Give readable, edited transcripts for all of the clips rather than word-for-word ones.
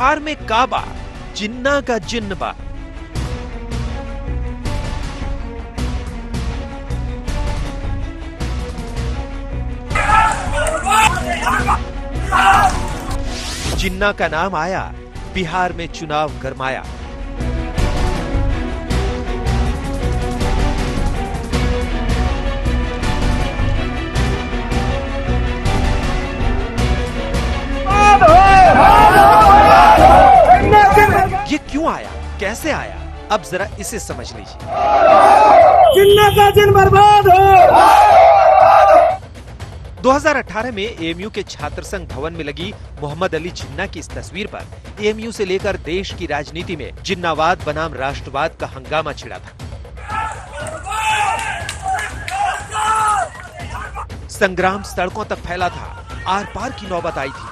बिहार में काबा, जिन्ना का जिन्नबा। जिन्ना का नाम आया, बिहार में चुनाव गरमाया। ये क्यों आया, कैसे आया, अब जरा इसे समझ लीजिए। जिन्ना का जिन बर्बाद हो। 2018 में एएमयू के छात्र संघ भवन में लगी मोहम्मद अली जिन्ना की इस तस्वीर पर एएमयू से लेकर देश की राजनीति में जिन्नावाद बनाम राष्ट्रवाद का हंगामा छिड़ा था। संग्राम सड़कों तक फैला था, आर पार की नौबत आई थी।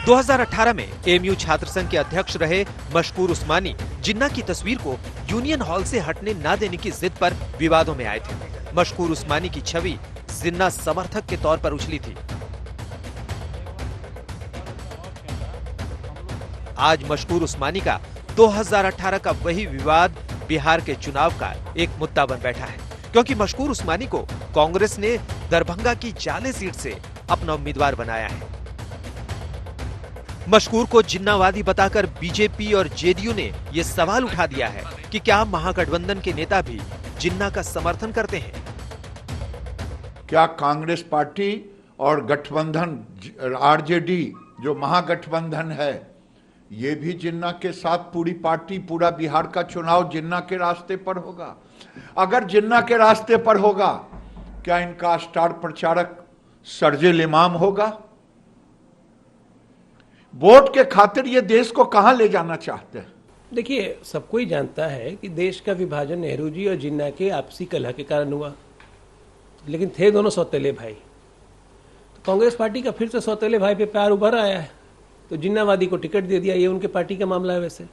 2018 में एएमयू छात्र संघ के अध्यक्ष रहे मशकूर उस्मानी जिन्ना की तस्वीर को यूनियन हॉल से हटने न देने की जिद पर विवादों में आए थे। मशकूर उस्मानी की छवि जिन्ना समर्थक के तौर पर उछली थी। आज मशकूर उस्मानी का 2018 का वही विवाद बिहार के चुनाव का एक मुद्दा बन बैठा है, क्योंकि मशकूर उस्मानी को कांग्रेस ने दरभंगा की जाले सीट से अपना उम्मीदवार बनाया है। मशकूर को जिन्नावादी बताकर बीजेपी और जेडीयू ने यह सवाल उठा दिया है कि क्या महागठबंधन के नेता भी जिन्ना का समर्थन करते हैं। क्या कांग्रेस पार्टी और गठबंधन आरजेडी जो महागठबंधन है, ये भी जिन्ना के साथ पूरी पार्टी, पूरा बिहार का चुनाव जिन्ना के रास्ते पर होगा? अगर जिन्ना के रास्ते पर होगा, क्या इनका स्टार प्रचारक सर्जिल इमाम होगा? वोट के खातिर ये देश को कहां ले जाना चाहते हैं? देखिए, सबको ही जानता है कि देश का विभाजन नेहरू जी और जिन्ना के आपसी कलह के कारण हुआ, लेकिन थे दोनों सौतेले भाई। तो कांग्रेस पार्टी का फिर से सौतेले भाई पे प्यार उभर आया है, तो जिन्नावादी को टिकट दे दिया। ये उनके पार्टी का मामला है वैसे।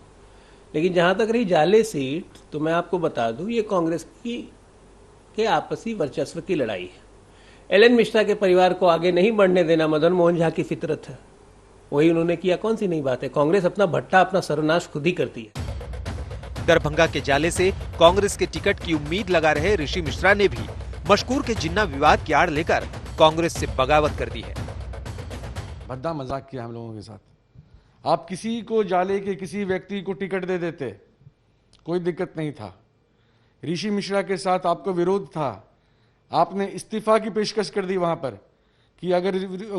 लेकिन जहां तक रही जाले सीट, तो मैं आपको बता दूं, ये कांग्रेस की के आपसी वर्चस्व की लड़ाई है। एल एन मिश्रा के परिवार को आगे नहीं बढ़ने देना मदन मोहन झा की फितरत है, वही उन्होंने किया। कौन सी नई बात है? कांग्रेस अपना भट्टा, अपना सर्वनाश खुद ही करती है। दरभंगा के जाले से कांग्रेस के टिकट की उम्मीद लगा रहे ऋषि मिश्रा ने भी मशकूर के जिन्ना विवाद की आड़ लेकर कांग्रेस से बगावत कर दी है। भद्दा मजाक किया हम लोगों के साथ। आप किसी को जाले के किसी व्यक्ति को टिकट दे देते, कोई दिक्कत नहीं था। ऋषि मिश्रा के साथ आपको विरोध था, आपने इस्तीफा की पेशकश कर दी वहां पर कि अगर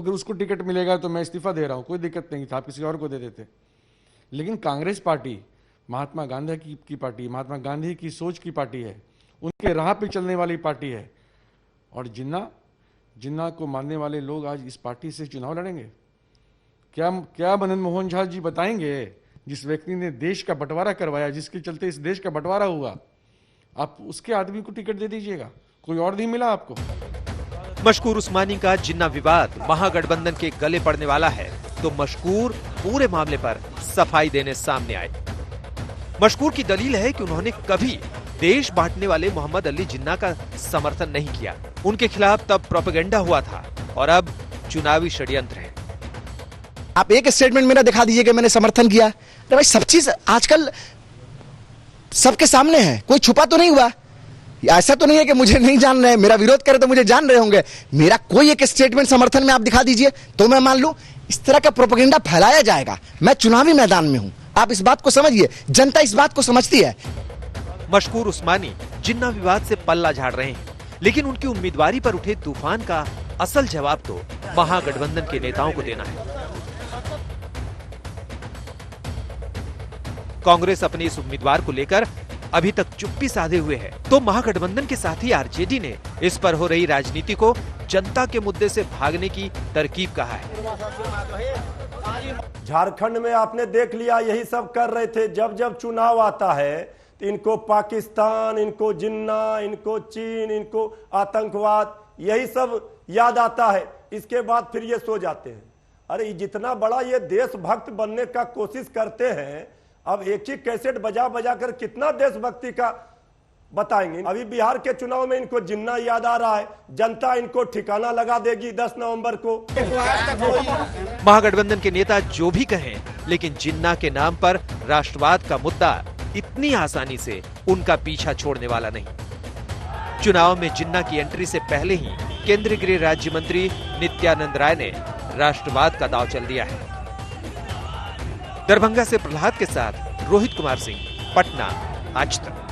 उसको टिकट मिलेगा तो मैं इस्तीफा दे रहा हूं। कोई दिक्कत नहीं था, आप किसी और को दे देते। लेकिन कांग्रेस पार्टी महात्मा गांधी की पार्टी, महात्मा गांधी की सोच की पार्टी है, उनके राह पे चलने वाली पार्टी है। और जिन्ना को मानने वाले लोग आज इस पार्टी से चुनाव लड़ेंगे? क्या मदन मोहन झा जी बताएंगे, जिस व्यक्ति ने देश का बंटवारा करवाया, जिसके चलते इस देश का बंटवारा हुआ, आप उसके आदमी को टिकट दे दीजिएगा? कोई और नहीं मिला आपको? मशकूर उस्मानी का जिन्ना विवाद महागठबंधन के गले पड़ने वाला है, तो मशकूर पूरे मामले पर सफाई देने सामने आए। मशकूर की दलील है कि उन्होंने कभी देश बांटने वाले मोहम्मद अली जिन्ना का समर्थन नहीं किया। उनके खिलाफ तब प्रोपेगेंडा हुआ था और अब चुनावी षड्यंत्र है। आप एक स्टेटमेंट मेरा दिखा दीजिए कि मैंने समर्थन किया। अरे भाई, सब चीज आजकल सबके सामने है, कोई छुपा तो नहीं हुआ। ऐसा तो नहीं है कि मुझे नहीं जान रहे हैं, मेरा विरोध करे तो मुझे जान रहे होंगे। मेरा कोई एक स्टेटमेंट समर्थन में आप दिखा दीजिए तो मैं मान लूं। इस तरह का प्रोपेगेंडा फैलाया जाएगा। मैं चुनावी मैदान में हूं, आप इस बात को समझिए, जनता इस बात को समझती है। मशकूर उस्मानी जिन्ना विवाद से पल्ला झाड़ रहे हैं, लेकिन उनकी उम्मीदवारी पर उठे तूफान का असल जवाब तो महागठबंधन के नेताओं को देना है। कांग्रेस अपने इस उम्मीदवार को लेकर अभी तक चुप्पी साधे हुए है, तो महागठबंधन के साथी आरजेडी ने इस पर हो रही राजनीति को जनता के मुद्दे से भागने की तरकीब कहा है। झारखंड में आपने देख लिया, यही सब कर रहे थे। जब जब चुनाव आता है तो इनको पाकिस्तान, इनको जिन्ना, इनको चीन, इनको आतंकवाद, यही सब याद आता है। इसके बाद फिर ये सो जाते हैं। अरे जितना बड़ा ये देशभक्त बनने का कोशिश करते हैं, अब एक ही कैसेट बजा बजा कर कितना देशभक्ति का बताएंगे। अभी बिहार के चुनाव में इनको जिन्ना याद आ रहा है, जनता इनको ठिकाना लगा देगी 10 नवंबर को। महागठबंधन के नेता जो भी कहें, लेकिन जिन्ना के नाम पर राष्ट्रवाद का मुद्दा इतनी आसानी से उनका पीछा छोड़ने वाला नहीं। चुनाव में जिन्ना की एंट्री से पहले ही केंद्रीय गृह राज्य मंत्री नित्यानंद राय ने राष्ट्रवाद का दांव चल दिया है। दरभंगा से प्रहलाद के साथ रोहित कुमार सिंह, पटना, आज तक।